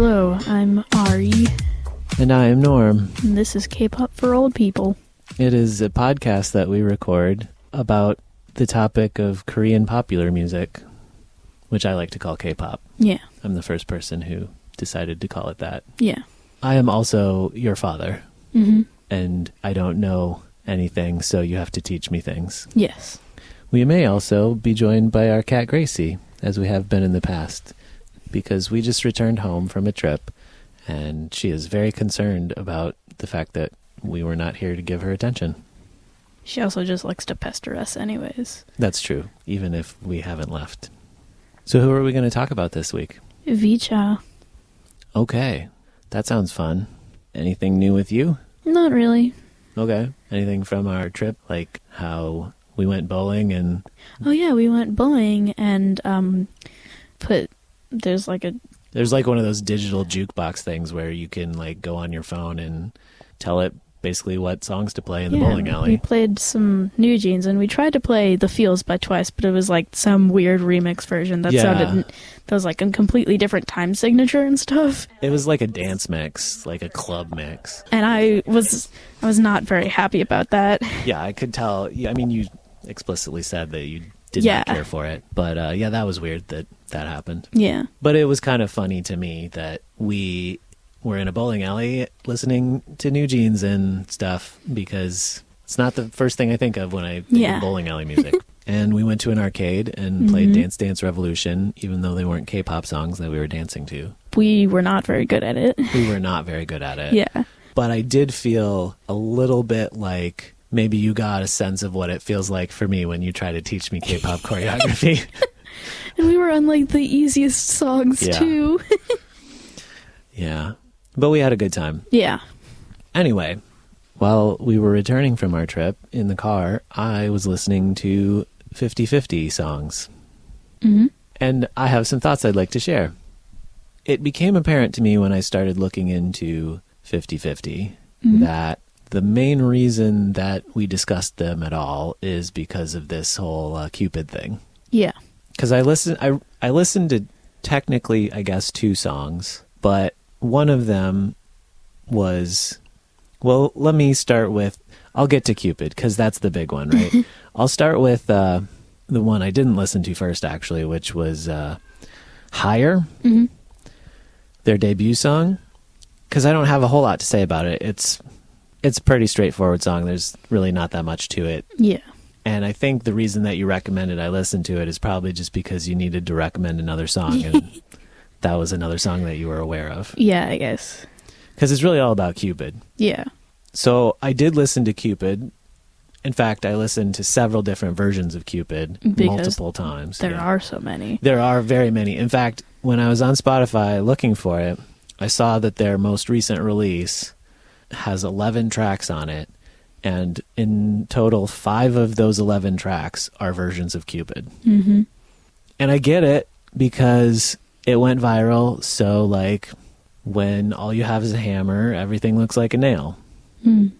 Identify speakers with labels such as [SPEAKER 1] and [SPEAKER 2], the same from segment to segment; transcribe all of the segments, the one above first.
[SPEAKER 1] Hello, I'm Ari.
[SPEAKER 2] And I am Norm.
[SPEAKER 1] And this is K-pop for old people.
[SPEAKER 2] It is a podcast that we record about the topic of Korean popular music, which I like to call K-pop.
[SPEAKER 1] Yeah.
[SPEAKER 2] I'm the first person who decided to call it that.
[SPEAKER 1] Yeah.
[SPEAKER 2] I am also your father.
[SPEAKER 1] Mm-hmm.
[SPEAKER 2] And I don't know anything, so you have to teach me things.
[SPEAKER 1] Yes.
[SPEAKER 2] We may also be joined by our cat Gracie, as we have been in the past, because we just returned home from a trip, and she is very concerned about the fact that we were not here to give her attention.
[SPEAKER 1] She also just likes to pester us anyways.
[SPEAKER 2] That's true, even if we haven't left. So who are we going to talk about this week?
[SPEAKER 1] VCHA.
[SPEAKER 2] Okay, that sounds fun. Anything new with you?
[SPEAKER 1] Not really.
[SPEAKER 2] Okay. Anything from our trip, like how we went bowling and...
[SPEAKER 1] Oh yeah, we went bowling and there's like
[SPEAKER 2] one of those digital jukebox things where you can like go on your phone and tell it basically what songs to play in the bowling alley.
[SPEAKER 1] We played some New Jeans and we tried to play The Feels by Twice, but it was like some weird remix version that was like a completely different time signature and stuff.
[SPEAKER 2] It was like a dance mix, like a club mix.
[SPEAKER 1] And I was not very happy about that.
[SPEAKER 2] Yeah, I could tell. I mean, you explicitly said that you did not care for it. But that was weird that happened.
[SPEAKER 1] Yeah.
[SPEAKER 2] But it was kind of funny to me that we were in a bowling alley listening to New Jeans and stuff, because it's not the first thing I think of when I think of bowling alley music. And we went to an arcade and played Dance Dance Revolution, even though they weren't K-pop songs that we were dancing to.
[SPEAKER 1] We were not very good at it.
[SPEAKER 2] We were not very good at it.
[SPEAKER 1] Yeah.
[SPEAKER 2] But I did feel a little bit like maybe you got a sense of what it feels like for me when you try to teach me K-pop choreography.
[SPEAKER 1] And we were on like the easiest songs too.
[SPEAKER 2] Yeah. But we had a good time.
[SPEAKER 1] Yeah.
[SPEAKER 2] Anyway, while we were returning from our trip in the car, I was listening to 50/50 songs.
[SPEAKER 1] Mm-hmm.
[SPEAKER 2] And I have some thoughts I'd like to share. It became apparent to me when I started looking into 50/50 that the main reason that we discussed them at all is because of this whole Cupid thing.
[SPEAKER 1] Yeah.
[SPEAKER 2] Because I listened to technically, I guess, 2 songs, but one of them was, well, let me start with, I'll get to Cupid, because that's the big one, right? I'll start with the one I didn't listen to first, actually, which was Higher, their debut song, because I don't have a whole lot to say about it. It's a pretty straightforward song. There's really not that much to it.
[SPEAKER 1] Yeah.
[SPEAKER 2] And I think the reason that you recommended I listen to it is probably just because you needed to recommend another song, and that was another song that you were aware of.
[SPEAKER 1] Yeah, I guess.
[SPEAKER 2] Because it's really all about Cupid.
[SPEAKER 1] Yeah.
[SPEAKER 2] So I did listen to Cupid. In fact, I listened to several different versions of Cupid multiple times.
[SPEAKER 1] There are so many.
[SPEAKER 2] There are very many. In fact, when I was on Spotify looking for it, I saw that their most recent release has 11 tracks on it. And in total, 5 of those 11 tracks are versions of Cupid.
[SPEAKER 1] Mm-hmm.
[SPEAKER 2] And I get it, because it went viral. So, like, when all you have is a hammer, everything looks like a nail.
[SPEAKER 1] Mm.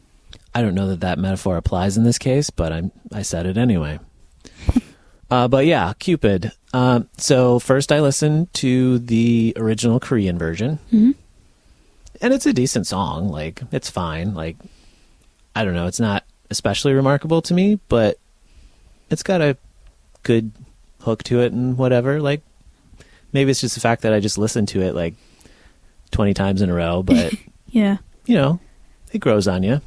[SPEAKER 2] I don't know that metaphor applies in this case, but I said it anyway. But yeah, Cupid. So first I listened to the original Korean version.
[SPEAKER 1] Mm-hmm.
[SPEAKER 2] And it's a decent song. Like, it's fine. Like, I don't know. It's not especially remarkable to me, but it's got a good hook to it and whatever. Like, maybe it's just the fact that I just listened to it like 20 times in a row, but
[SPEAKER 1] yeah,
[SPEAKER 2] you know, it grows on you.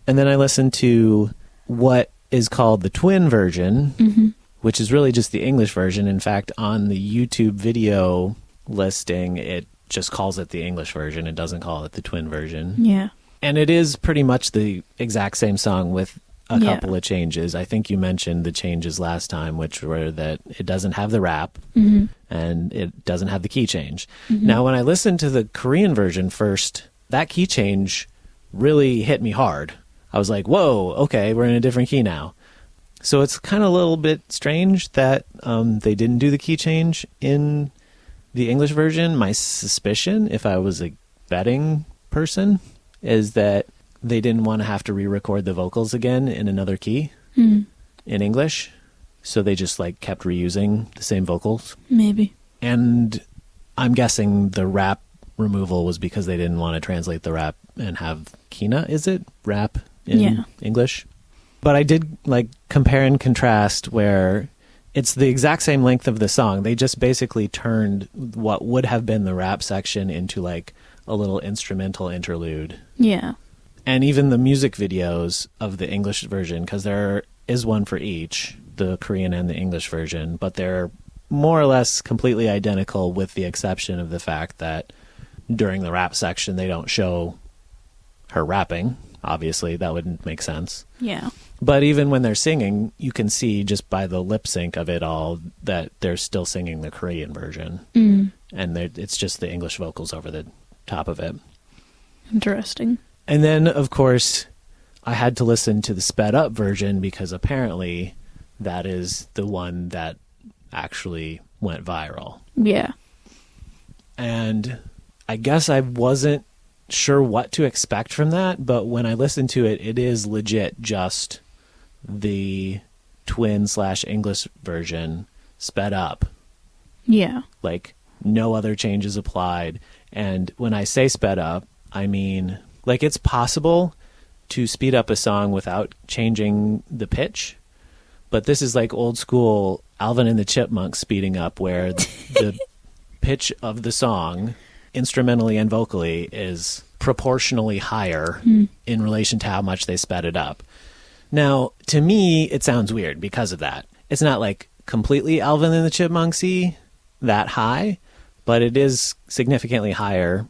[SPEAKER 2] And then I listened to what is called the twin version, which is really just the English version. In fact, on the YouTube video listing, it just calls it the English version. It doesn't call it the twin version.
[SPEAKER 1] Yeah.
[SPEAKER 2] And it is pretty much the exact same song with a couple of changes. I think you mentioned the changes last time, which were that it doesn't have the rap and it doesn't have the key change. Now, when I listened to the Korean version first, that key change really hit me hard. I was like, whoa, okay, we're in a different key now. So it's kind of a little bit strange that they didn't do the key change in the English version. My suspicion, if I was a betting person, is that they didn't want to have to re-record the vocals again in another key in English. So they just like kept reusing the same vocals.
[SPEAKER 1] Maybe.
[SPEAKER 2] And I'm guessing the rap removal was because they didn't want to translate the rap and have Kina, is it? Rap in English. But I did like compare and contrast where it's the exact same length of the song. They just basically turned what would have been the rap section into like a little instrumental interlude.
[SPEAKER 1] Yeah.
[SPEAKER 2] And even the music videos of the English version, because there is one for each, the Korean and the English version, but they're more or less completely identical with the exception of the fact that during the rap section they don't show her rapping. Obviously, that wouldn't make sense.
[SPEAKER 1] Yeah.
[SPEAKER 2] But even when they're singing, you can see just by the lip sync of it all that they're still singing the Korean version. Mm. And it's just the English vocals over the top of it.
[SPEAKER 1] Interesting.
[SPEAKER 2] And then, of course, I had to listen to the sped up version because apparently that is the one that actually went viral.
[SPEAKER 1] Yeah.
[SPEAKER 2] And I guess I wasn't sure what to expect from that, but when I listened to it, it is legit just the twin/English version sped up.
[SPEAKER 1] Yeah.
[SPEAKER 2] Like, no other changes applied. And when I say sped up, I mean, like, it's possible to speed up a song without changing the pitch, but this is like old school Alvin and the Chipmunks speeding up, where the pitch of the song, instrumentally and vocally, is proportionally higher in relation to how much they sped it up. Now, to me, it sounds weird because of that. It's not like completely Alvin and the Chipmunksy that high, but it is significantly higher.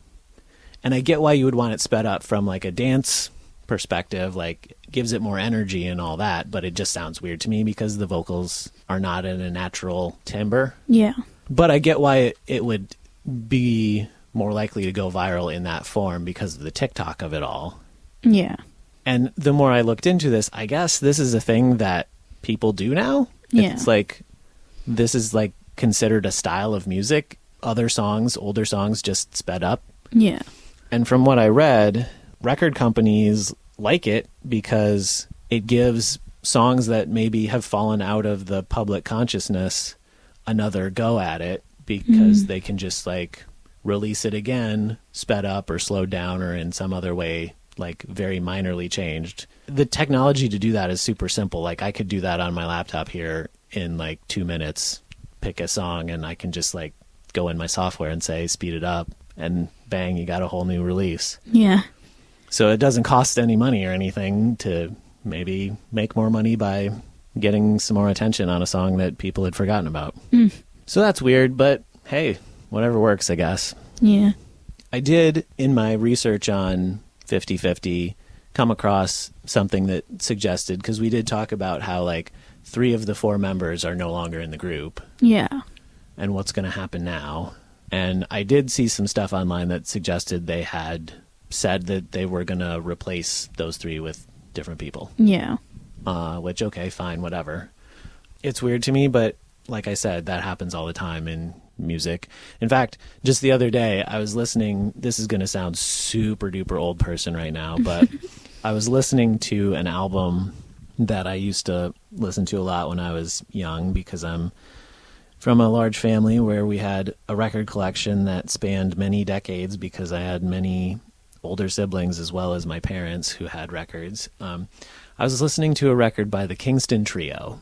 [SPEAKER 2] And I get why you would want it sped up from like a dance perspective, like gives it more energy and all that, but it just sounds weird to me because the vocals are not in a natural timbre.
[SPEAKER 1] Yeah.
[SPEAKER 2] But I get why it would be more likely to go viral in that form because of the TikTok of it all.
[SPEAKER 1] Yeah.
[SPEAKER 2] And the more I looked into this, I guess this is a thing that people do now.
[SPEAKER 1] Yeah.
[SPEAKER 2] It's like, this is like considered a style of music. Other songs, older songs, just sped up.
[SPEAKER 1] Yeah.
[SPEAKER 2] And from what I read, record companies like it because it gives songs that maybe have fallen out of the public consciousness another go at it, because they can just like release it again, sped up or slowed down or in some other way, like very minorly changed. The technology to do that is super simple. Like, I could do that on my laptop here in like 2 minutes, pick a song, and I can just like go in my software and say speed it up, and bang, you got a whole new release.
[SPEAKER 1] Yeah.
[SPEAKER 2] So it doesn't cost any money or anything to maybe make more money by getting some more attention on a song that people had forgotten about. So that's weird, but hey, whatever works, I guess.
[SPEAKER 1] Yeah.
[SPEAKER 2] I did, in my research on 50/50, come across something that suggested, because we did talk about how like 3 of the 4 members are no longer in the group.
[SPEAKER 1] Yeah.
[SPEAKER 2] And what's going to happen now. And I did see some stuff online that suggested they had said that they were going to replace those 3 with different people.
[SPEAKER 1] Yeah.
[SPEAKER 2] Which, okay, fine, whatever. It's weird to me, but like I said, that happens all the time in music. In fact, just the other day, I was listening, this is going to sound super duper old person right now, but I was listening to an album that I used to listen to a lot when I was young, because I'm from a large family where we had a record collection that spanned many decades, because I had many older siblings as well as my parents who had records. I was listening to a record by the Kingston Trio,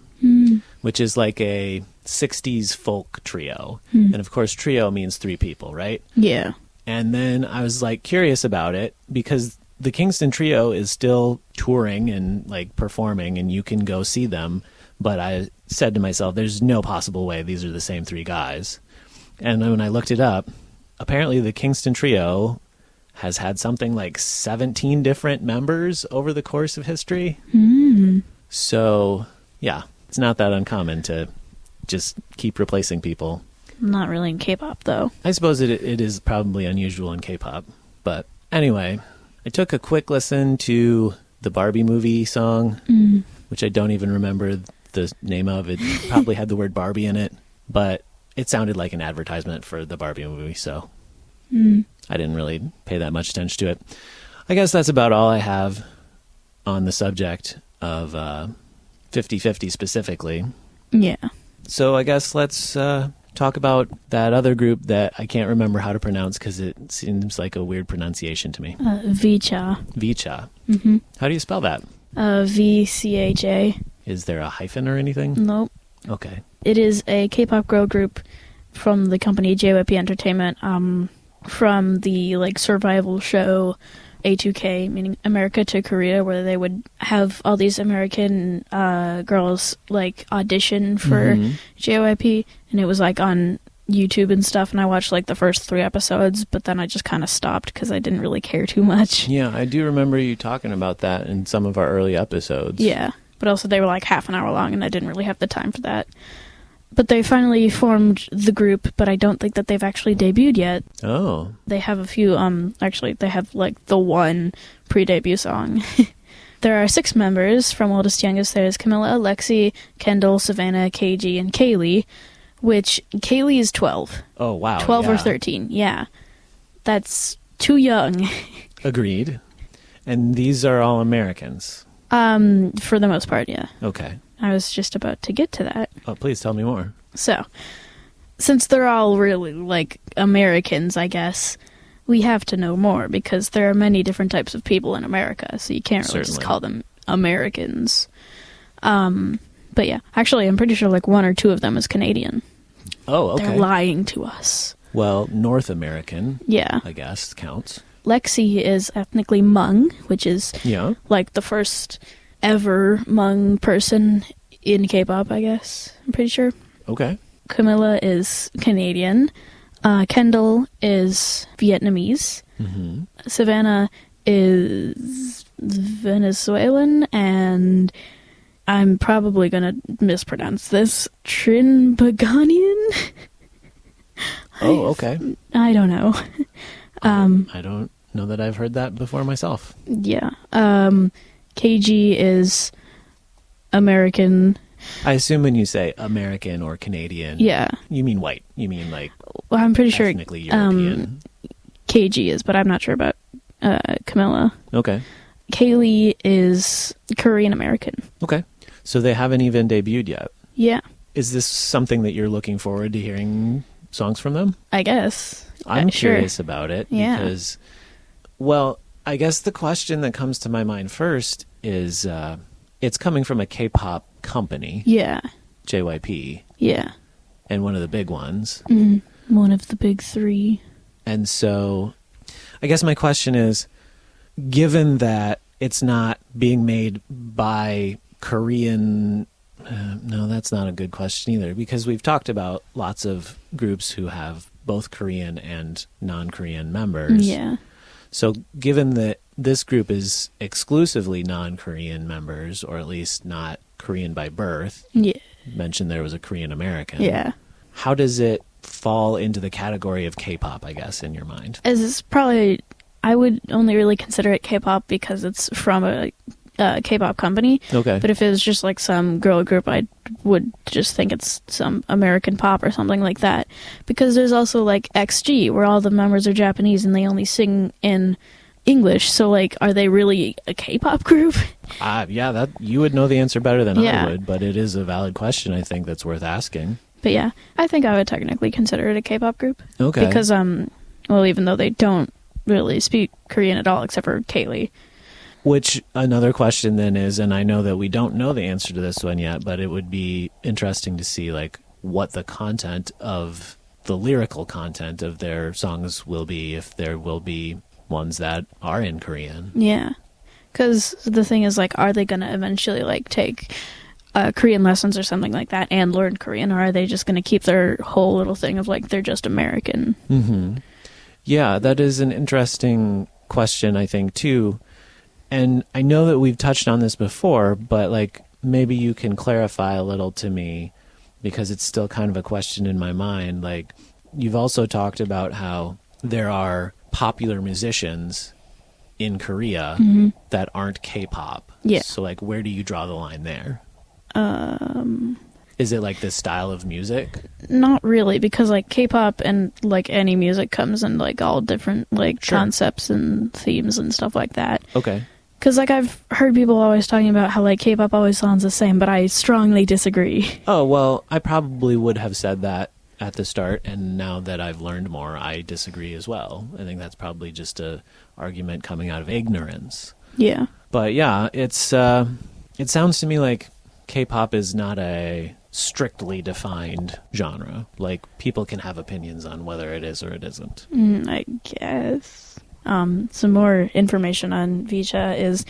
[SPEAKER 2] which is like a 60s folk trio. And of course, trio means 3 people, right?
[SPEAKER 1] Yeah.
[SPEAKER 2] And then I was like curious about it, because the Kingston Trio is still touring and like performing, and you can go see them. But I said to myself, there's no possible way these are the same 3 guys. And when I looked it up, apparently the Kingston Trio has had something like 17 different members over the course of history. So, yeah, it's not that uncommon to just keep replacing people.
[SPEAKER 1] Not really in K-pop, though.
[SPEAKER 2] I suppose it is probably unusual in K-pop. But anyway, I took a quick listen to the Barbie movie song, which I don't even remember the name of. It probably had the word Barbie in it, but it sounded like an advertisement for the Barbie movie, so I didn't really pay that much attention to it. I guess that's about all I have on the subject of 50/50 specifically.
[SPEAKER 1] Yeah.
[SPEAKER 2] So I guess let's talk about that other group that I can't remember how to pronounce because it seems like a weird pronunciation to me.
[SPEAKER 1] VCHA.
[SPEAKER 2] VCHA.
[SPEAKER 1] Mm-hmm.
[SPEAKER 2] How do you spell that?
[SPEAKER 1] VCHA.
[SPEAKER 2] Is there a hyphen or anything?
[SPEAKER 1] Nope.
[SPEAKER 2] Okay.
[SPEAKER 1] It is a K-pop girl group from the company JYP Entertainment, from the like survival show A2K, meaning America to Korea, where they would have all these American girls like audition for JYP, and it was like on YouTube and stuff, and I watched like the first 3 episodes, but then I just kind of stopped because I didn't really care too much.
[SPEAKER 2] Yeah, I do remember you talking about that in some of our early episodes.
[SPEAKER 1] Yeah, but also they were like half an hour long, and I didn't really have the time for that. But they finally formed the group, but I don't think that they've actually debuted yet.
[SPEAKER 2] Oh.
[SPEAKER 1] They have a few, actually, they have, like, the one pre-debut song. There are 6 members, from oldest to youngest. There's Camilla, Lexi, Kendall, Savannah, KG, and Kaylee, which Kaylee is 12.
[SPEAKER 2] Oh, wow.
[SPEAKER 1] 12 or 13, yeah. That's too young.
[SPEAKER 2] Agreed. And these are all Americans?
[SPEAKER 1] For the most part, yeah.
[SPEAKER 2] Okay.
[SPEAKER 1] I was just about to get to that.
[SPEAKER 2] Oh, please tell me more.
[SPEAKER 1] So, since they're all really, like, Americans, I guess, we have to know more, because there are many different types of people in America, so you can't really just call them Americans. But yeah, actually, I'm pretty sure, like, 1 or 2 of them is Canadian.
[SPEAKER 2] Oh, okay.
[SPEAKER 1] They're lying to us.
[SPEAKER 2] Well, North American,
[SPEAKER 1] yeah,
[SPEAKER 2] I guess, counts.
[SPEAKER 1] Lexi is ethnically Hmong, which is, like, the first ever Hmong person in K-pop, I guess. I'm pretty sure.
[SPEAKER 2] Okay.
[SPEAKER 1] Camilla is Canadian. Kendall is Vietnamese.
[SPEAKER 2] Mm-hmm.
[SPEAKER 1] Savannah is Venezuelan, and I'm probably going to mispronounce this. Trinbaganian?
[SPEAKER 2] Oh, okay.
[SPEAKER 1] I don't know.
[SPEAKER 2] I don't know that I've heard that before myself.
[SPEAKER 1] Yeah. KG is American.
[SPEAKER 2] I assume when you say American or Canadian, you mean white. You mean like
[SPEAKER 1] I'm pretty sure
[SPEAKER 2] ethnically European.
[SPEAKER 1] KG is, but I'm not sure about Camilla.
[SPEAKER 2] Okay.
[SPEAKER 1] Kaylee is Korean American.
[SPEAKER 2] Okay. So they haven't even debuted yet.
[SPEAKER 1] Yeah.
[SPEAKER 2] Is this something that you're looking forward to hearing songs from them?
[SPEAKER 1] I guess.
[SPEAKER 2] I'm curious about it because, well, I guess the question that comes to my mind first is it's coming from a K-pop company.
[SPEAKER 1] Yeah.
[SPEAKER 2] JYP.
[SPEAKER 1] Yeah.
[SPEAKER 2] And one of the big ones.
[SPEAKER 1] Mm-hmm. One of the big 3.
[SPEAKER 2] And so I guess my question is, given that it's not being made by Korean... no, that's not a good question either, because we've talked about lots of groups who have both Korean and non-Korean members.
[SPEAKER 1] Yeah.
[SPEAKER 2] So given that this group is exclusively non-Korean members, or at least not Korean by birth,
[SPEAKER 1] you
[SPEAKER 2] mentioned there was a Korean American.
[SPEAKER 1] Yeah.
[SPEAKER 2] How does it fall into the category of K-pop, I guess, in your mind?
[SPEAKER 1] As it's probably, I would only really consider it K-pop because it's from a K-pop company.
[SPEAKER 2] Okay.
[SPEAKER 1] But if it was just like some girl group, I would just think it's some American pop or something like that. Because there's also like XG, where all the members are Japanese and they only sing in English. So like, are they really a K-pop group?
[SPEAKER 2] Yeah, that you would know the answer better than I would, but it is a valid question, I think, that's worth asking.
[SPEAKER 1] But yeah, I think I would technically consider it a K-pop group.
[SPEAKER 2] Okay.
[SPEAKER 1] Because, well, even though they don't really speak Korean at all, except for Kaylee.
[SPEAKER 2] Which another question then is, and I know that we don't know the answer to this one yet, but it would be interesting to see like what the content of the lyrical content of their songs will be, if there will be ones that are in Korean.
[SPEAKER 1] Yeah. Because the thing is, like, are they going to eventually, like, take Korean lessons or something like that and learn Korean, or are they just going to keep their whole little thing of, like, they're just American?
[SPEAKER 2] Mm-hmm. Yeah, that is an interesting question, I think, too. And I know that we've touched on this before, but, like, maybe you can clarify a little to me, because it's still kind of a question in my mind. Like, you've also talked about how there are popular musicians in Korea that aren't K-pop.
[SPEAKER 1] Yeah.
[SPEAKER 2] So, like, where do you draw the line there? Is it, like, this style of music?
[SPEAKER 1] Not really, because, like, K-pop and, like, any music comes in, like, all different, like, concepts and themes and stuff like that.
[SPEAKER 2] Okay.
[SPEAKER 1] Because, like, I've heard people always talking about how, like, K-pop always sounds the same, but I strongly disagree.
[SPEAKER 2] Oh, well, I probably would have said that at the start, and now that I've learned more, I disagree as well. I think that's probably just a argument coming out of ignorance.
[SPEAKER 1] Yeah.
[SPEAKER 2] But yeah, it sounds to me like K-pop is not a strictly defined genre. Like, people can have opinions on whether it is or it isn't.
[SPEAKER 1] I guess. Some more information on VCHA is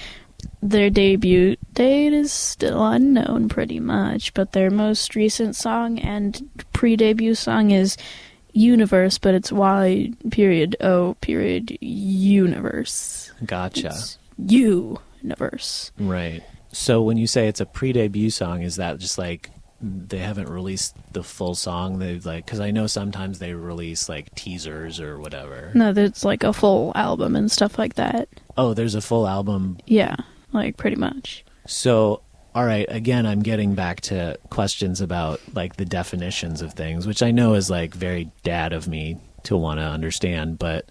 [SPEAKER 1] their debut date is still unknown pretty much, but their most recent song and pre-debut song is Universe, but it's Y.O.Universe.
[SPEAKER 2] Gotcha.
[SPEAKER 1] It's Universe.
[SPEAKER 2] Right. So when you say it's a pre-debut song, is that just like they haven't released the full song? They've like, because I know sometimes they release like teasers or whatever.
[SPEAKER 1] No, there's like a full album and stuff like that.
[SPEAKER 2] Oh, there's a full album.
[SPEAKER 1] Yeah, like pretty much.
[SPEAKER 2] So, all right, again, I'm getting back to questions about like the definitions of things, which I know is like very dad of me to want to understand, but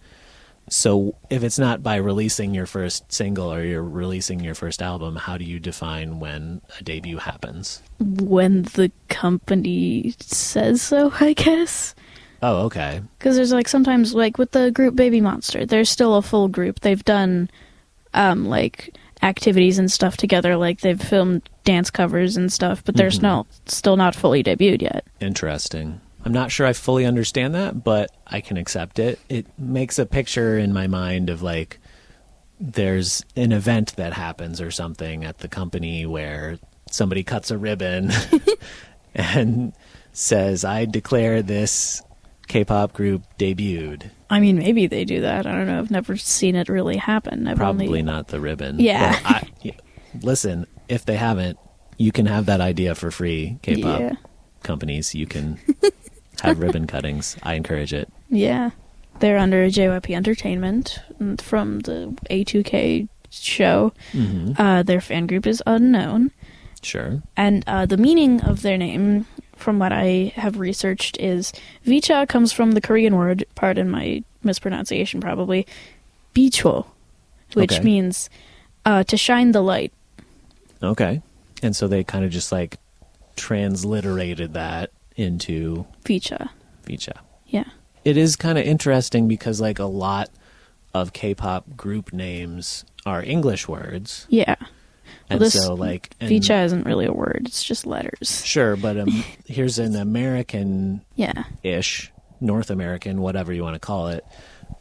[SPEAKER 2] so if it's not by releasing your first single or you're releasing your first album, how do you define when a debut happens?
[SPEAKER 1] When the company says so, I guess.
[SPEAKER 2] Oh, okay.
[SPEAKER 1] Because there's like sometimes like with the group Baby Monster, they're still a full group. They've done like activities and stuff together, like they've filmed dance covers and stuff, but they're still not fully debuted yet.
[SPEAKER 2] Interesting. I'm not sure I fully understand that, but I can accept it. It makes a picture in my mind of like there's an event that happens or something at the company where somebody cuts a ribbon and says, I declare this K-pop group debuted.
[SPEAKER 1] I mean, maybe they do that. I don't know. I've never seen it really happen.
[SPEAKER 2] Probably not the ribbon.
[SPEAKER 1] Yeah.
[SPEAKER 2] Listen, if they haven't, you can have that idea for free, K-pop companies. You can have ribbon cuttings. I encourage it.
[SPEAKER 1] Yeah. They're under JYP Entertainment from the A2K show. Their fan group is unknown.
[SPEAKER 2] Sure.
[SPEAKER 1] And the meaning of their name, from what I have researched, is VCHA comes from the Korean word, pardon my mispronunciation probably, bicho, which means to shine the light.
[SPEAKER 2] Okay. And so they kind of just like transliterated that into
[SPEAKER 1] VCHA.
[SPEAKER 2] VCHA.
[SPEAKER 1] Yeah.
[SPEAKER 2] It is kind of interesting because like a lot of K-pop group names are English words.
[SPEAKER 1] Yeah.
[SPEAKER 2] And
[SPEAKER 1] well,
[SPEAKER 2] so like
[SPEAKER 1] VCHA isn't really a word, it's just letters.
[SPEAKER 2] Sure, but here's an American-ish, North American, whatever you want to call it,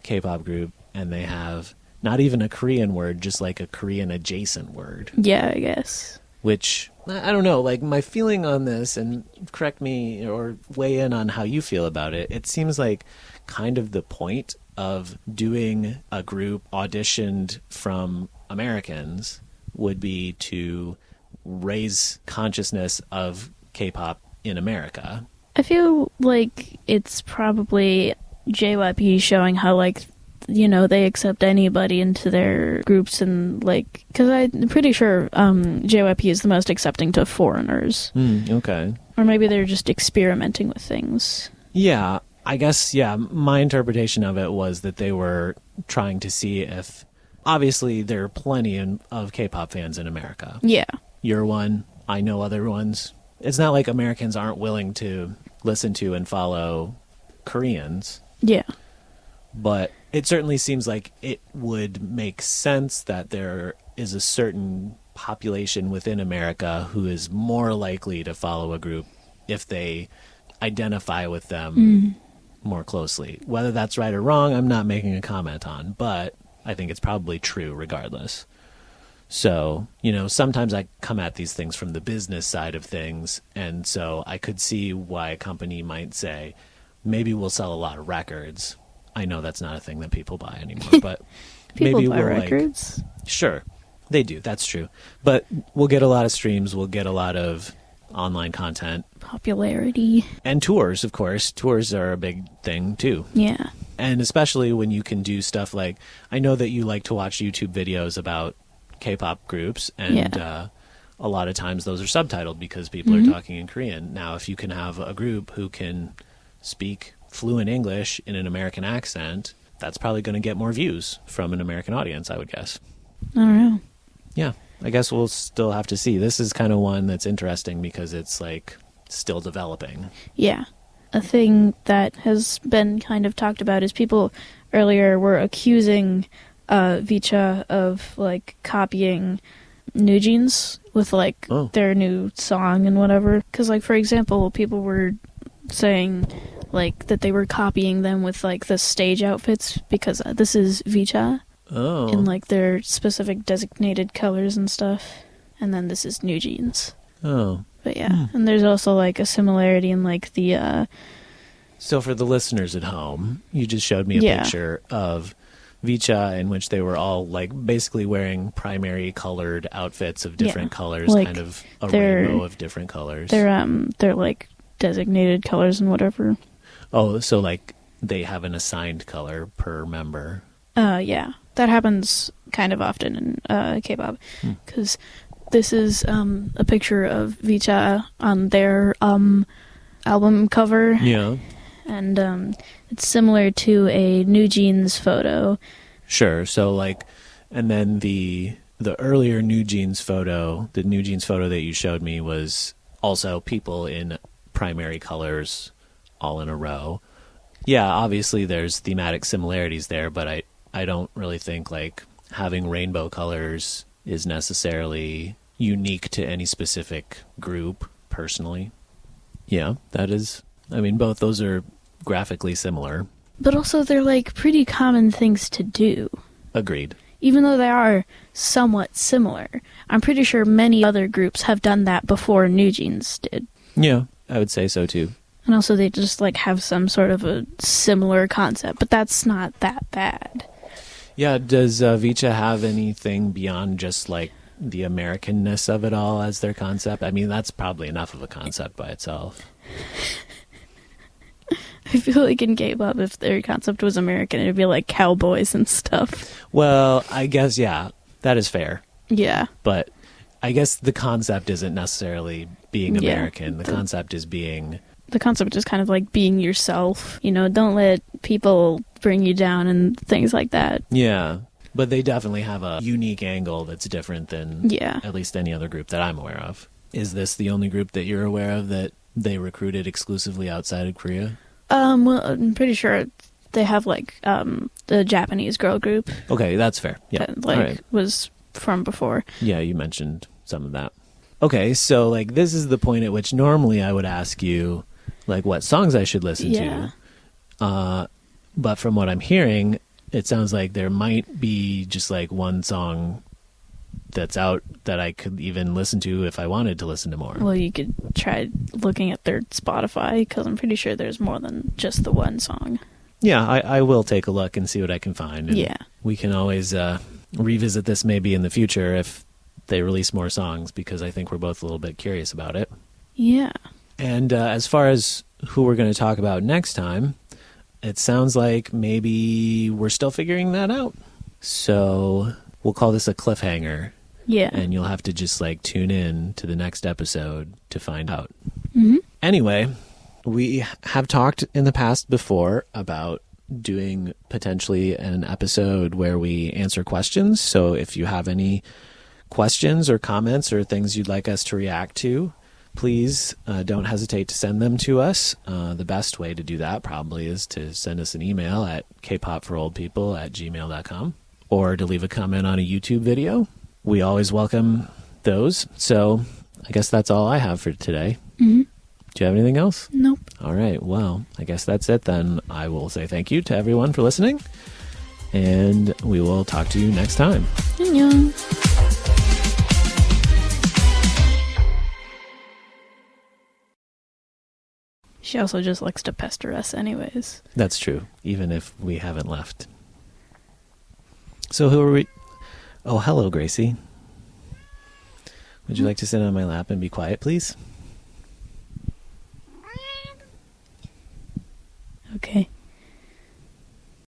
[SPEAKER 2] K-pop group, and they have not even a Korean word, just like a Korean adjacent word.
[SPEAKER 1] Yeah, I guess.
[SPEAKER 2] Which, I don't know, like my feeling on this, and correct me or weigh in on how you feel about it, it seems like kind of the point of doing a group auditioned from Americans would be to raise consciousness of K-pop in America.
[SPEAKER 1] I feel like it's probably JYP showing how, like, you know, they accept anybody into their groups, and like, because I'm pretty sure JYP is the most accepting to foreigners.
[SPEAKER 2] Okay.
[SPEAKER 1] Or maybe they're just experimenting with things.
[SPEAKER 2] Yeah, I guess, my interpretation of it was that they were trying to see if, obviously there are plenty of K-pop fans in America.
[SPEAKER 1] Yeah.
[SPEAKER 2] You're one, I know other ones. It's not like Americans aren't willing to listen to and follow Koreans.
[SPEAKER 1] Yeah.
[SPEAKER 2] But it certainly seems like it would make sense that there is a certain population within America who is more likely to follow a group if they identify with them more closely. Whether that's right or wrong, I'm not making a comment on, but I think it's probably true regardless. So, you know, sometimes I come at these things from the business side of things, and so I could see why a company might say, maybe we'll sell a lot of records. I know that's not a thing that people buy anymore, but
[SPEAKER 1] people
[SPEAKER 2] maybe
[SPEAKER 1] buy
[SPEAKER 2] we'll
[SPEAKER 1] records.
[SPEAKER 2] Sure, they do. That's true. But we'll get a lot of streams. We'll get a lot of online content.
[SPEAKER 1] Popularity.
[SPEAKER 2] And tours, of course. Tours are a big thing, too.
[SPEAKER 1] Yeah.
[SPEAKER 2] And especially when you can do stuff like, I know that you like to watch YouTube videos about K-pop groups, and a lot of times those are subtitled because people are talking in Korean. Now, if you can have a group who can speak fluent English in an American accent, that's probably going to get more views from an American audience, I would guess.
[SPEAKER 1] I don't know.
[SPEAKER 2] Yeah, I guess we'll still have to see. This is kind of one that's interesting because it's like still developing.
[SPEAKER 1] Yeah. a thing that has been kind of talked about is people earlier were accusing VCHA of, like, copying New Jeans with, like, their new song and whatever. Because, like, for example, people were saying, like, that they were copying them with, like, the stage outfits because this is VCHA in, like, their specific designated colors and stuff. And then this is New Jeans.
[SPEAKER 2] Oh.
[SPEAKER 1] But yeah, and there's also, like, a similarity in, like, the...
[SPEAKER 2] So for the listeners at home, you just showed me a picture of VCHA in which they were all, like, basically wearing primary colored outfits of different colors, like, kind of a rainbow of different colors.
[SPEAKER 1] They're like, designated colors and whatever.
[SPEAKER 2] Oh, so, like, they have an assigned color per member.
[SPEAKER 1] Yeah. That happens kind of often in K-pop, because... This is a picture of VCHA on their album cover.
[SPEAKER 2] Yeah.
[SPEAKER 1] And it's similar to a New Jeans photo.
[SPEAKER 2] Sure. So, like, and then the earlier New Jeans photo, the New Jeans photo that you showed me was also people in primary colors all in a row. Yeah, obviously there's thematic similarities there, but I don't really think, like, having rainbow colors is necessarily unique to any specific group, personally. Yeah, that is... I mean, both those are graphically similar.
[SPEAKER 1] But also they're, like, pretty common things to do.
[SPEAKER 2] Agreed.
[SPEAKER 1] Even though they are somewhat similar. I'm pretty sure many other groups have done that before New Jeans did.
[SPEAKER 2] Yeah, I would say so, too.
[SPEAKER 1] And also they just, like, have some sort of a similar concept, but that's not that bad.
[SPEAKER 2] Yeah, does VCHA have anything beyond just, like, the Americanness of it all as their concept? I mean, that's probably enough of a concept by itself.
[SPEAKER 1] I feel like in K-pop, if their concept was American, it'd be like cowboys and stuff.
[SPEAKER 2] Well, I guess, yeah, that is fair.
[SPEAKER 1] Yeah.
[SPEAKER 2] But I guess the concept isn't necessarily being American. The concept is being...
[SPEAKER 1] The concept is kind of like being yourself. You know, don't let people bring you down and things like that.
[SPEAKER 2] Yeah. But they definitely have a unique angle that's different than at least any other group that I'm aware of. Is this the only group that you're aware of that they recruited exclusively outside of Korea?
[SPEAKER 1] Well, I'm pretty sure they have, like, the Japanese girl group.
[SPEAKER 2] Okay, that's fair. Yeah.
[SPEAKER 1] That, like, was from before.
[SPEAKER 2] Yeah, you mentioned some of that. Okay, so, like, this is the point at which normally I would ask you, like, what songs I should listen to. But from what I'm hearing, it sounds like there might be just, like, one song that's out that I could even listen to if I wanted to listen to more.
[SPEAKER 1] Well, you could try looking at their Spotify, because I'm pretty sure there's more than just the one song.
[SPEAKER 2] Yeah, I will take a look and see what I can find. And we can always revisit this maybe in the future if they release more songs, because I think we're both a little bit curious about it.
[SPEAKER 1] Yeah.
[SPEAKER 2] And as far as who we're going to talk about next time, it sounds like maybe we're still figuring that out. So we'll call this a cliffhanger.
[SPEAKER 1] Yeah.
[SPEAKER 2] And you'll have to just, like, tune in to the next episode to find out.
[SPEAKER 1] Mm-hmm.
[SPEAKER 2] Anyway, we have talked in the past before about doing potentially an episode where we answer questions. So if you have any questions or comments or things you'd like us to react to, please don't hesitate to send them to us. The best way to do that probably is to send us an email at kpopforoldpeople@gmail.com or to leave a comment on a YouTube video. We always welcome those. So I guess that's all I have for today.
[SPEAKER 1] Mm-hmm.
[SPEAKER 2] Do you have anything else?
[SPEAKER 1] Nope.
[SPEAKER 2] All right. Well, I guess that's it then. I will say thank you to everyone for listening, and we will talk to you next time.
[SPEAKER 1] Annyeong. She also just likes to pester us anyways.
[SPEAKER 2] That's true, even if we haven't left. So who are we? Oh, hello, Gracie. Would you like to sit on my lap and be quiet, please?